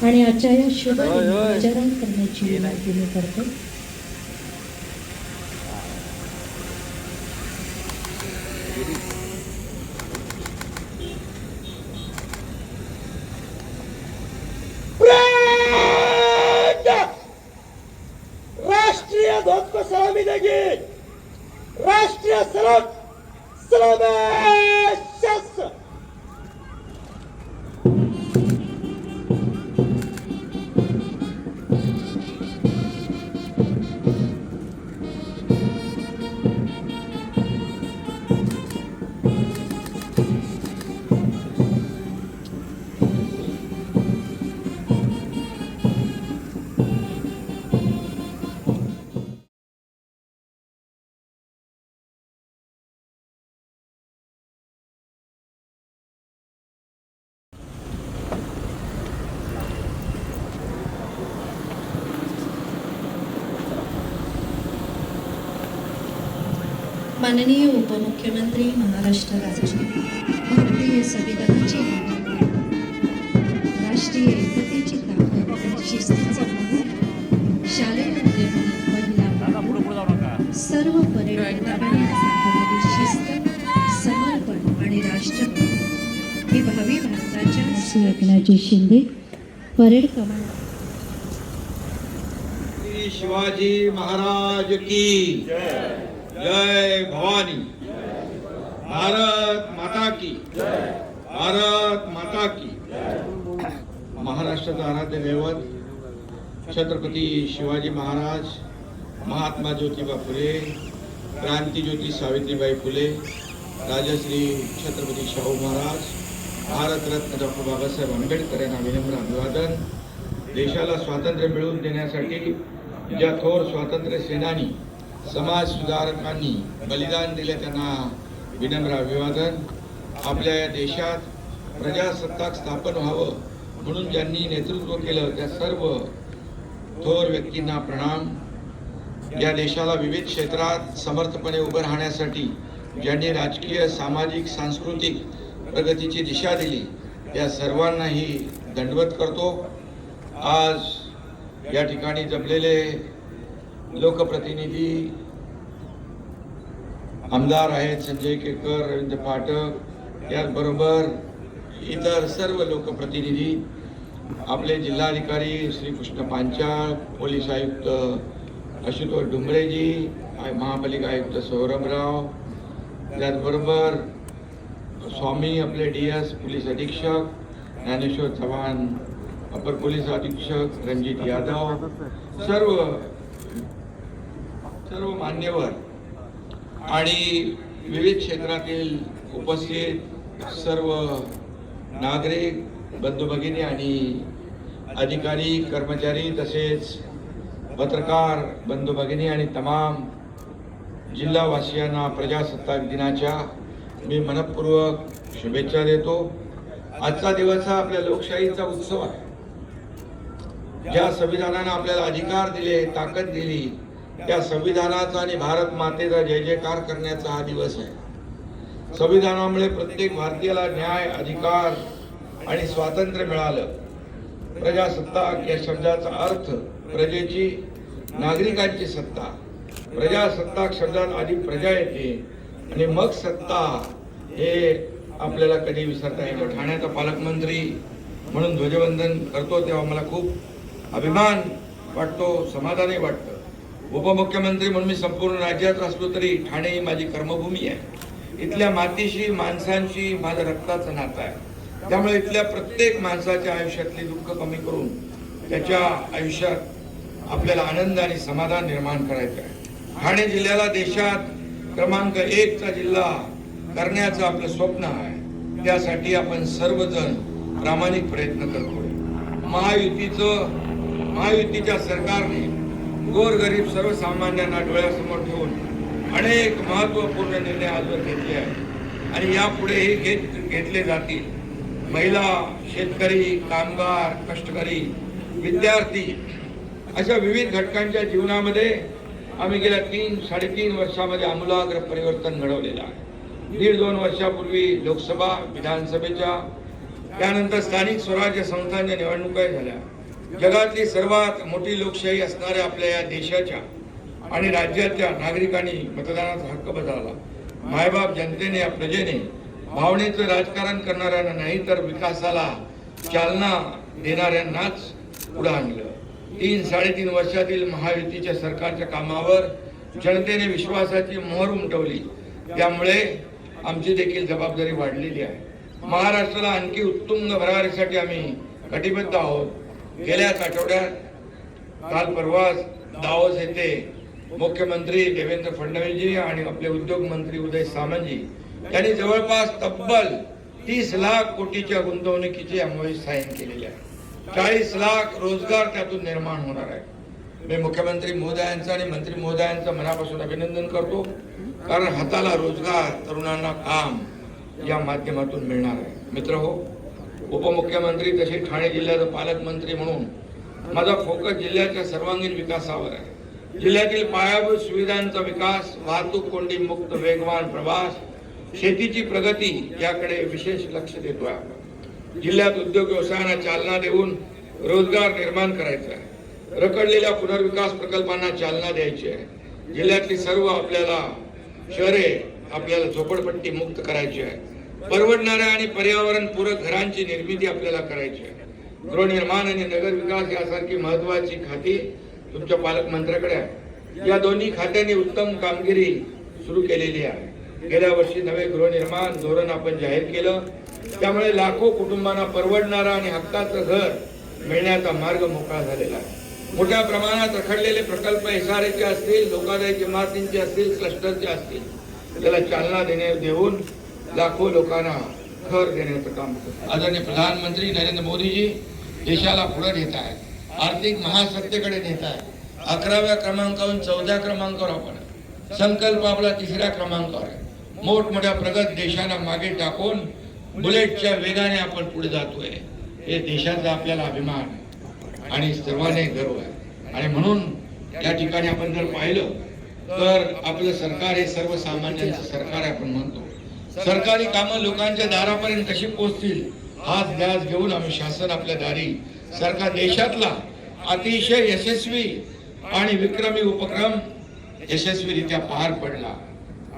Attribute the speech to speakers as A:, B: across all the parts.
A: आणि आजच्या या शुभ आचरण करण्याची विनंती मी करते.
B: राष्ट्रीय ध्वज को सलामी देगी. राष्ट्रीय सलाम सलामी शास्त्र.
A: माननीय उपमुख्यमंत्री महाराष्ट्र राज्य भारतीय संविधानाची राष्ट्रीय एकतेची ताकद आणि शिस्तीचा महत्त्व शालेय विद्यार्थी महिला सर्व पर्यटकांनी दाखवलेली शिस्त समर्पण आणि राष्ट्रभक्ती ही भावी भारताच्या एकनाथजी शिंदे परेड कमांड.
B: शिवाजी महाराज की जय भवानी. भारत माता की भारत माता की. महाराष्ट्राचा आराध्य दैवत छत्रपती शिवाजी महाराज, महात्मा ज्योतिबा फुले, क्रांतीज्योती सावित्रीबाई फुले, राजश्री छत्रपती शाहू महाराज, भारतरत्न डॉक्टर बाबासाहेब आंबेडकर यांना विनम्र अभिवादन. देशाला स्वातंत्र्य मिळवून देण्यासाठी ज्या थोर स्वातंत्र्य सेनानी, समाज सुधारकांनी बलिदान दिले त्यांना विनम्र अभिवादन. आपल्या या देशात प्रजासत्ताक स्थापन व्हावं म्हणून ज्यांनी नेतृत्व केलं त्या सर्व थोर व्यक्तींना प्रणाम. या देशाला विविध क्षेत्रात समर्थपणे उभं राहण्यासाठी ज्यांनी राजकीय, सामाजिक, सांस्कृतिक प्रगतीची दिशा दिली त्या सर्वांनाही दंडवत करतो. आज या ठिकाणी जमलेले लोकप्रतिनिधी, आमदार आहेत संजय केकर, रवींद्र पाठक, याचबरोबर इतर सर्व लोकप्रतिनिधी, आपले जिल्हाधिकारी श्री कृष्ण पांचाळ, पोलीस आयुक्त आशुतोष डुंबरेजी, महापालिका आयुक्त सौरभराव, त्याचबरोबर स्वामी आपले DS पोलीस अधीक्षक, ज्ञानेश्वर चव्हाण अपर पोलीस अधीक्षक, रणजित यादव, सर्व मान्यवर आणि विविध क्षेत्रातील उपस्थित सर्व नागरिक बंधू भगिनी आणि अधिकारी, कर्मचारी, तसेच पत्रकार बंधू भगिनी आणि तमाम जिल्हावासियांना प्रजासत्ताक दिनाच्या मी मनपूर्वक शुभेच्छा देतो. आजचा दिवस हा आपल्या लोकशाहीचा उत्सव आहे. ज्या संविधानाने आपल्याला अधिकार दिले, ताकद दिली, त्या संविधानाचा आणि भारत मातेचा जय जयकार करण्याचा हा दिवस आहे. संविधानामुळे प्रत्येक भारतीयाला न्याय, अधिकार आणि स्वातंत्र्य मिळालं. प्रजासत्ताक या शब्दाचा अर्थ प्रजेची, नागरिकांची सत्ता. प्रजासत्ताक शब्दात आधी प्रजा येते आणि मग सत्ता, हे आपल्याला कधी विसरता येईल. ठाण्याचा पालकमंत्री म्हणून ध्वजवंदन करतो तेव्हा मला खूप अभिमान वाटतो, समाधानही वाटतं. उपमुख्यमंत्री म्हणून मी संपूर्ण राज्यात असलो तरी ठाणे ही माझी कर्मभूमी आहे. इथल्या मातीशी, माणसांशी माझं रक्ताचं नातं आहे. त्यामुळे इथल्या प्रत्येक माणसाच्या आयुष्यातली दुःख कमी करून त्याच्या आयुष्यात आपल्याला आनंद आणि समाधान निर्माण करायचं आहे. ठाणे जिल्ह्याला देशात क्रमांक 1 चा जिल्हा करण्याचं आपलं स्वप्न आहे. त्यासाठी आपण सर्वजण प्रामाणिक प्रयत्न करतोय. महायुतीच्या सरकारने गोरगरीब सर्वसामान्यांना डोळ्यासमोर ठेवून अनेक महत्त्वपूर्ण निर्णय आजवर घेतले आहेत आणि यापुढेही घेतले जातील. महिला, शेतकरी, कामगार, कष्टकरी, विद्यार्थी अशा विविध घटकांच्या जीवनामध्ये आम्ही गेल्या 3-3.5 वर्षामध्ये आमूलाग्र परिवर्तन घडवलेलं आहे. 1.5-2 वर्षापूर्वी लोकसभा, विधानसभेच्या, त्यानंतर स्थानिक स्वराज्य संस्थांच्या निवडणुका झाल्या. जगातली सर्वात मोठी लोकशाही असणाऱ्या आपल्या या देशाच्या आणि राज्याच्या नागरिकांनी मतदानाचा हक्क बजावला. मायबाप जनतेने या प्रजेने भावनेचं राजकारण करणाऱ्यांना नाही तर विकासाला चालना देणाऱ्यांनाच पुढे आणलं. 3-3.5 वर्षातील महायुतीच्या सरकारच्या कामावर जनतेने विश्वासाची मोहर उमटवली. त्यामुळे आमची देखील जबाबदारी वाढलेली आहे. महाराष्ट्राला आणखी उत्तुंग भरारीसाठी आम्ही कटिबद्ध आहोत. गेल्याच आठवड्यात काल परवाच दावोस येथे मुख्यमंत्री देवेंद्र फडणवीसजी आणि आपले उद्योग मंत्री उदय सामंतजी यांनी जवळपास तब्बल 30 लाख कोटीच्या गुंतवणुकीचे एमओयू साईन केलेले आहे. 40 लाख रोजगार त्यातून निर्माण होणार आहे. मी मुख्यमंत्री महोदयांचं आणि मंत्री महोदयांचं मनापासून अभिनंदन करतो, कारण हाताला रोजगार, तरुणांना काम या माध्यमातून मिळणार आहे. मित्रहो, उपमुख्यमंत्री तसे ठाणे जिल्ह्याचा पालकमंत्री म्हणून माझा फोकस जिल्ह्याच्या सर्वांगीण विकासावर आहे. जिल्ह्यातील पायाभूत सुविधांचा विकास, वाहतूक कोंडी मुक्त वेगवान प्रवास, शेतीची प्रगती याकडे विशेष लक्ष देतोय आपण. जिल्ह्यात उद्योग व्यवसायांना चालना देऊन रोजगार निर्माण करायचा आहे. रखडलेल्या पुनर्विकास प्रकल्पांना चालना द्यायची आहे. जिल्ह्यातली सर्व आपल्याला शहरे आपल्याला झोपडपट्टी मुक्त करायची आहे. परवडणाऱ्या आणि पर्यावरण पूरक घरांची निर्मिती आपल्याला करायची आहे. गृहनिर्माण आणि नगर विकास यासारखी महत्वाची खाती तुमच्या पालकमंत्र्याकडे आहे. या दोन्ही खात्यांनी उत्तम कामगिरी सुरू केलेली आहे. गेल्या वर्षी नवे गृहनिर्माण धोरण आपण जाहीर केलं. त्यामुळे लाखो कुटुंबांना परवडणारा आणि हक्काचं घर मिळण्याचा मार्ग मोकळा झालेला आहे. मोठ्या प्रमाणात रखडलेले प्रकल्प एसआरएचे असतील, धोकादायक इमारतींचे असतील, क्लस्टरचे असतील, त्याला चालना देऊन लाखो लोकांना घर देण्याचं काम करतात. आदरणीय प्रधानमंत्री नरेंद्र मोदीजी देशाला पुढे नेत आहेत. आर्थिक महासत्तेकडे नेत आहेत. 11व्या क्रमांकावरून 14व्या क्रमांकावर आपण संकल्प आपला 3ऱ्या क्रमांकावर आहे. मोठमोठ्या प्रगत देशांना मागे टाकून बुलेटच्या वेगाने आपण पुढे जातोय. हे देशाचा आपल्याला अभिमान आहे आणि सर्वांनी गर्व आहे. आणि म्हणून या ठिकाणी आपण जर पाहिलं तर आपलं सरकार हे सर्वसामान्यांचं सरकार आहे. आपण म्हणतो सरकारी कामं लोकांच्या दारापर्यंत कशी पोहोचतील हाच ध्यास घेऊन आम्ही शासन आपल्या दारी सरकार देशातला अतिशय यशस्वी आणि विक्रमी उपक्रम यशस्वीरित्या पार पडला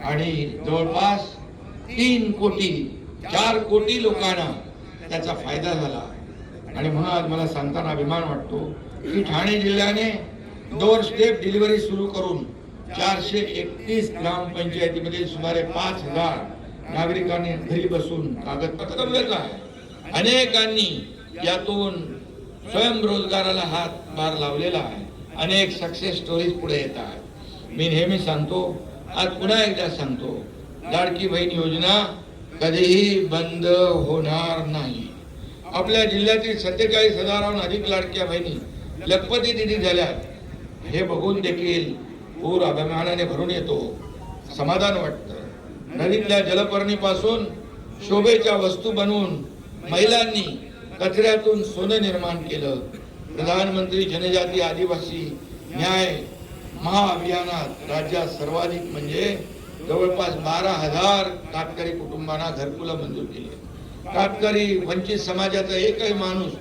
B: आणि जवळपास 4 कोटी लोकांना त्याचा फायदा झाला. आणि म्हणून आज मला सांगताना अभिमान वाटतो की ठाणे जिल्ह्याने डोर स्टेप डिलिव्हरी सुरू करून 431 ग्रामपंचायतीमध्ये सुमारे 5000 नागरिकांनी घरी बसून कागदपत्र मिळवलं आहे. अनेकांनी यातून स्वयंरोजगाराला हातभार लावलेला आहे. अनेक सक्सेस स्टोरीज पुढे येत आहेत. मी नेहमी सांगतो, आज पुन्हा एकदा सांगतो, लाडकी बहीण योजना कधीही बंद होणार नाही. आपल्या जिल्ह्यातील 47,000हून अधिक लाडक्या बहिणी लखपती दिदी झाल्यात. हे बघून देखील पूर अभिमानाने भरून येतो, समाधान वाटतं. नदीतल्या जलपर्णीपासून शोभेच्या वस्तू बनवून महिलांनी कचऱ्यातून सोनं निर्माण केलं. प्रधानमंत्री जनजाती आदिवासी न्याय महाअभियानात राज्यात सर्वाधिक म्हणजे जवळपास 12,000 कातकरी कुटुंबांना घरकुलं मंजूर केली. कातकरी वंचित समाजाचा एकही माणूस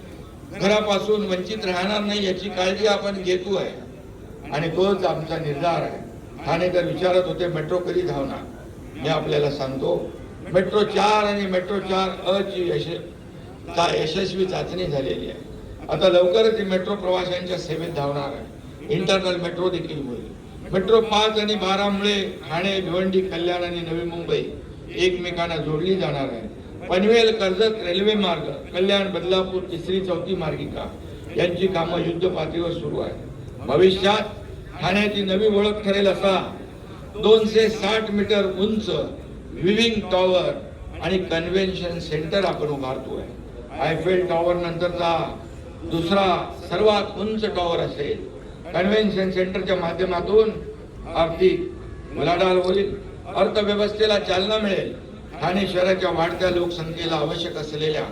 B: घरापासून वंचित राहणार नाही याची काळजी आपण घेतो आहे आणि तोच आमचा निर्धार आहे. ठाणेकर विचारत होते मेट्रो कधी धावणार. मी आपल्याला सांगतो, मेट्रो 4 आणि मेट्रो 4 ची यशस्वी चाचणी झालेली आहे. आता लवकरच मेट्रो प्रवाशांच्या सेवेत धावणार आहे. इंटरनल मेट्रो देखील होईल. मेट्रो 5 आणि 12 मुळे ठाणे, भिवंडी, कल्याण आणि नवी मुंबई एकमेकांना जोडली जाणार आहे. पनवेल कर्जत रेल्वे मार्ग, कल्याण बदलापूर 3री-4थी मार्गिका यांची कामं युद्ध पातळीवर सुरू आहे. भविष्यात ठाण्याची नवी ओळख ठरेल असा 260 मीटर उंच विविंग टॉवर आणि कन्व्हेन्शन सेंटर आपण उभारतोय. आयफेल टॉवर नंतरचा दुसरा सर्वात उंच टॉवर असेल. कन्व्हेन्शन सेंटरच्या माध्यमातून आर्थिक उलाढाल होईल, अर्थव्यवस्थेला चालना मिळेल. ठाणे शहराच्या वाढत्या लोकसंख्येला आवश्यक असलेल्या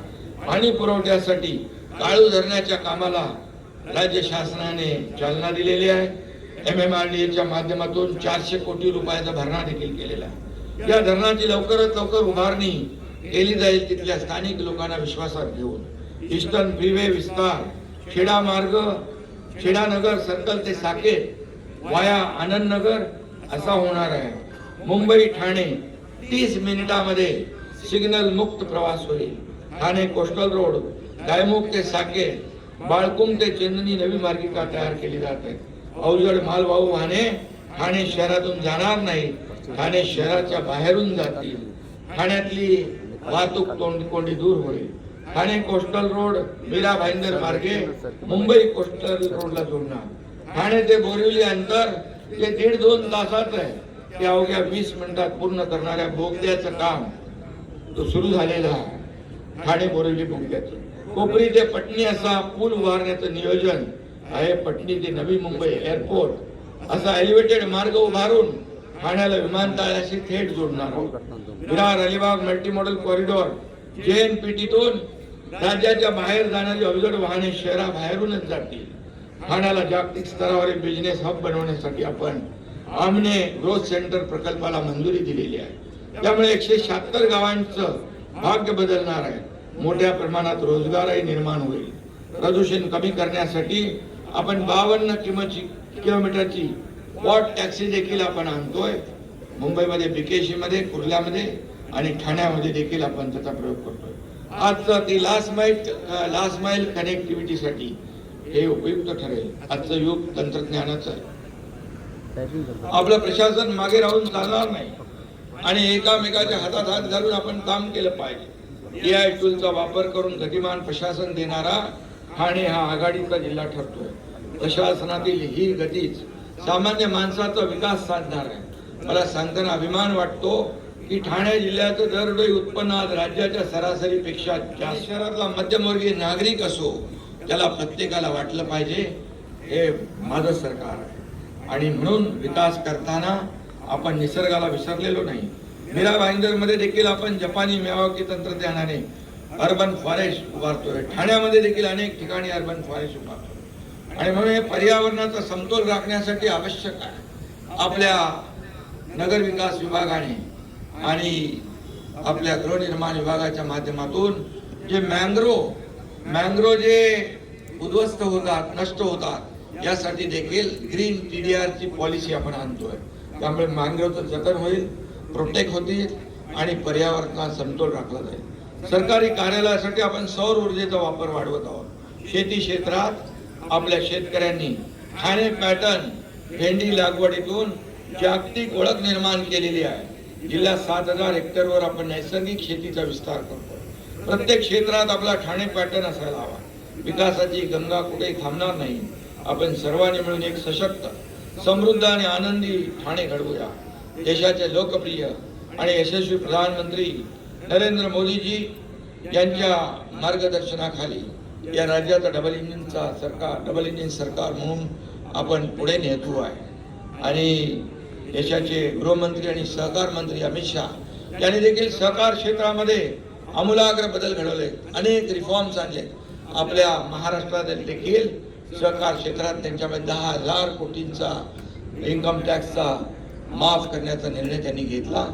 B: पाणी पुरवठ्यासाठी काळू धरणाच्या कामाला राज्य शासनाने चालना दिलेली आहे. MMRDAच्या माध्यमातून 400 कोटी रुपयाचा भरणा देखील केलेला आहे. या धरणाची लवकरात लवकर उभारणी केली जाईल तिथल्या स्थानिक लोकांना विश्वासात घेऊन. ईस्टर्न फ्रीवे विस्तार खेडा मार्ग खेडानगर सर्कल ते साकेत वाया आनंद नगर असा होणार आहे. मुंबई ठाणे 30 मिनिटामध्ये सिग्नल मुक्त प्रवास होईल. ठाणे कोस्टल रोड गायमुख ते साकेत बाळकुंग ते चेंदणी नवी मार्गिका तयार केली जात आहे. अवजड मालवाहू वाहने ठाणे शहरातून जाणार नाही, ठाणे शहराच्या बाहेरून जातील. ठाण्यातली वाहतूक कोंडी दूर होईल. ठाणे कोस्टल रोड मीरा भाईंदर मार्गे मुंबई कोस्टल रोडला जोडणार. ठाणे ते बोरिवली अंतर जे 1.5-2 तासात आहे ते अवघ्या 20 मिनिटात पूर्ण करणाऱ्या बोगद्याचं काम तो सुरू झालेला आहे. ठाणे बोरिवली बोगद्याचं कोपरी ते पटणी असा पूल उभारण्याचं नियोजन आहे. पटणी ते नवी मुंबई एअरपोर्ट असा एलिव्हेटेड मार्ग उभारून ठाण्याला विमानतळाशी थेट जोडणार आहोत. विरार अलिबाग मल्टीमॉडल कॉरिडॉर JNPTतून राज्याच्या बाहेर जाणारी अवजड वाहने शहराबाहेरूनच जातील. ठाण्याला जागतिक स्तरावरील बिझनेस हब बनवण्यासाठी आपण आमने ग्रोथ सेंटर प्रकल्पाला मंजुरी दिलेली आहे. त्यामुळे 176 गावांचं भाग्य बदलणार आहे. मोठ्या प्रमाणात रोजगारही निर्माण होईल. प्रदूषण कमी करण्यासाठी आपण 52 किलोमीटरची वॉट टॅक्सी देखील आपण आणतोय. मुंबईमध्ये BKC मध्ये कुर्ल्यामध्ये आणि ठाण्यामध्ये देखील आपण त्याचा प्रयोग करतोय. आजचं ती लास्ट माइल कनेक्टिव्हिटीसाठी हे उपयुक्त ठरेल. आजचं युग तंत्रज्ञानाचं आहे. आपलं प्रशासन मागे राहून चालणार नाही आणि एकामेकाच्या हातात हात घालून आपण काम केलं पाहिजे. AI टूलचा वापर करून गतिमान प्रशासन देणारा ठाणे हा आघाडीचा जिल्हा ठरतोय. प्रशासनातील ही गतीच सामान्य माणसाचा विकास साधणार आहे. मला सांगताना अभिमान वाटतो की ठाणे जिल्ह्याचं दरडोई उत्पन्न आज राज्याच्या सरासरीपेक्षा जास्त. शहरातला मध्यमवर्गीय नागरिक असो त्याला प्रत्येकाला वाटलं पाहिजे हे माझं सरकार आहे. आणि म्हणून विकास करताना आपण निसर्गाला विसरलेलो नाही. मीरा भाईंदर मध्ये देखील आपण जपानी मियावाकी तंत्रज्ञानाने अर्बन फॉरेस्ट उभारतोय. ठाण्यामध्ये देखील अनेक ठिकाणी अर्बन फॉरेस्ट उभारतोय. आणि म्हणून हे पर्यावरणाचा समतोल राखण्यासाठी आवश्यक आहे. आपल्या नगर विकास विभागाने आणि आपल्या गृहनिर्माण विभागाच्या माध्यमातून जे मँग्रो जे उद्ध्वस्त होतात, नष्ट होतात, यासाठी देखील ग्रीन TDR ची पॉलिसी आपण आणतोय. त्यामुळे मँग्रोवचं जतन होईल, प्रोटेक्ट होतील आणि पर्यावरणाचा समतोल राखला जाईल. सरकारी कार्यालयासाठी आपण सौर ऊर्जेचा वापर वाढवत आहोत. शेती क्षेत्रात आपल्या शेतकऱ्यांनी ठाणे पॅटर्न भेंडी लागवडीतून जागतिक ओळख निर्माण केलेली आहे. जिल्ह्यात 7000 हेक्टरवर आपण नैसर्गिक शेतीचा विस्तार करतो. प्रत्येक क्षेत्रात आपला ठाणे पॅटर्न असायला हवा. विकासाची गंगा कुठेही थांबणार नाही. आपण सर्वांनी मिळून एक सशक्त, समृद्ध आणि आनंदी ठाणे घडवूया. देशाचे लोकप्रिय आणि यशस्वी प्रधानमंत्री नरेंद्र मोदीजी यांच्या मार्गदर्शनाखाली या राज्याचा डबल इंजिन सरकार म्हणून आपण पुढे नेतो आहे. आणि देशाचे गृहमंत्री आणि सहकार मंत्री अमित शहा यांनी देखील सहकार क्षेत्रामध्ये आमूलाग्र बदल घडवले, अनेक रिफॉर्म्स आणले. आपल्या महाराष्ट्रात देखील सहकार क्षेत्रात त्यांच्यामध्ये 10,000 कोटींचा इन्कम टॅक्सचा माफ करण्याचा निर्णय त्यांनी घेतला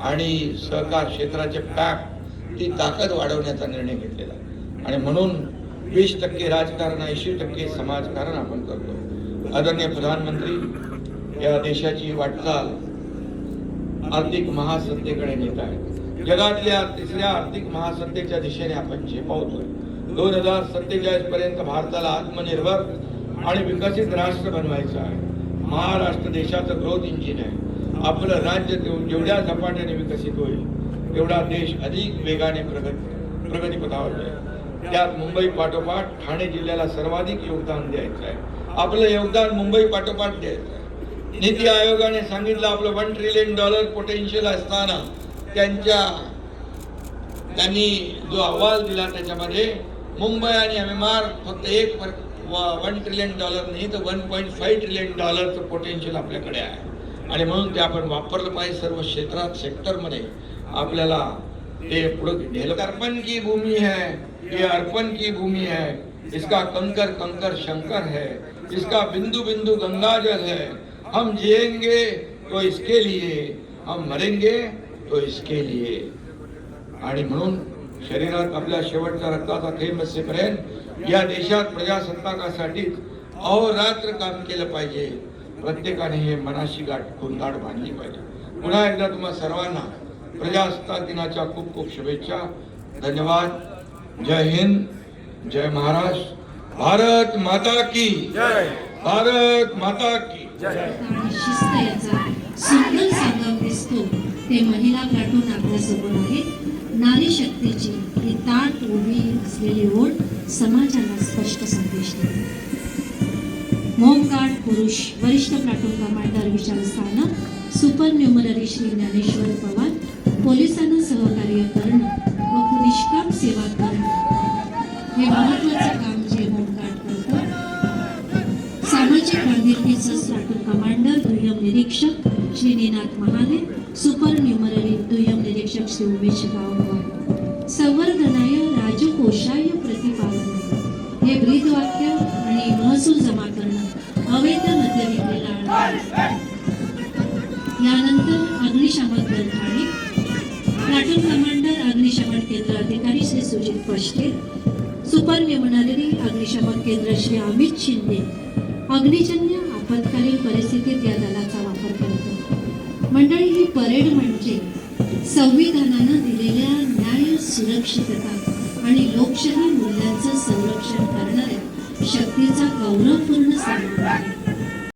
B: आणि सहकार क्षेत्राचे पॅक्ट ती ताकद वाढवण्याचा निर्णय घेतलेला. आणि म्हणून 20% राजकारण, 80% समाजकारण आपण करतो. आदरणीय प्रधानमंत्री या देशाची वाटचाल आर्थिक महासत्तेकडे नेत आहे. जगातल्या 3ऱ्या आर्थिक महासत्तेच्या दिशेने आपण झेपावतोय. 2047 पर्यंत भारताला आत्मनिर्भर आणि विकसित राष्ट्र बनवायचं आहे. महाराष्ट्र देशाचं ग्रोथ इंजिन आहे. आपलं राज्य जेवढ्या झपाट्याने विकसित होईल तेवढा देश अधिक वेगाने प्रगतीपथावर जाईल. त्यात मुंबई पाठोपाठ ठाणे जिल्ह्याला सर्वाधिक योगदान द्यायचं आहे. आपलं योगदान मुंबई पाठोपाठ द्यायचं आहे. नीती आयोगाने सांगितलं आपलं $1 ट्रिलियन पोटेन्शियल असताना त्यांनी जो अहवाल दिला त्याच्यामध्ये मुंबई आणि MMR फक्त $1 ट्रिलियन नाही तर $1.5 ट्रिलियन पोटेन्शियल आपल्याकडे आहे. आणि म्हणून ते आपण वापरलं पाहिजे. सर्व क्षेत्रात सेक्टरमध्ये आपल्याला ते पुढे नेलं. अर्पण की भूमी है, ये अर्पण की भूमी है, इसका कंकर कंकर शंकर है, इसका बिंदु बिंदु गंगा जल है. हम जिएंगे तो इसके लिए, हम मरेंगे तो इसके लिए. आणि म्हणून शरीरात आपल्या शेवटच्या रक्ताचा थेंब असेपर्यंत या देशात प्रजासत्ताकासाठी अहोरात्र काम केलं पाहिजे. प्रत्येकाने हे मनाशी गाठ बांधली पाहिजे. पुन्हा एकदा तुम्हा सर्वांना प्रजासत्ताक दिनाच्या खूप खूप शुभेच्छा. धन्यवाद. जय हिंद, जय महाराष्ट्र. भारत माता की जय. भारत माता की जय.
A: शिस्त याचा सुंदर संगम दिसतो ते महिला प्लाटून आपल्या समोर आहेत. नारी शक्तीची ही ताट उभी असलेली ओढ समाजाला स्पष्ट संदेश देते. होमगार्ड पुरुष वरिष्ठ प्लाटून कमांडर विशाल सानप, सुपर न्यूमररी श्री ज्ञानेश्वर पवार, पोलिसांना सहकार्य करणं व निष्काम सेवा करणं हे महत्वाचं काम जे होमगार्ड करतं. सामाजिक बांधिलकीचं प्लाटून कमांडर दुय्यम निरीक्षक श्री निनाद महाले, सुपर न्यूमररी दुय्यम निरीक्षक श्री उमेश गावकर. संवर्धनाय राजकोषाय प्रतिपादन हे ब्रीदवाक्य आणि महसूल जमा करणं, अवैध मद्य विक्रीला आळा. यानंतर अग्निशामक दल ठाणे, प्लाटून कमांडर अग्निशमन केंद्र अधिकारी श्री सुजित पष्टे, सुपर न्यूमररी अग्निशमन केंद्र श्री अमित शिंदे अग्निजन्य आपत्कालीन परिस्थितीत या दलाचा वापर करतो. मंडळी, ही परेड म्हणजे संविधानानं दिलेल्या न्याय, सुरक्षितता आणि लोकशाही मूल्यांचं संरक्षण करणाऱ्या शक्तीचा गौरवपूर्ण सन्मान आहे.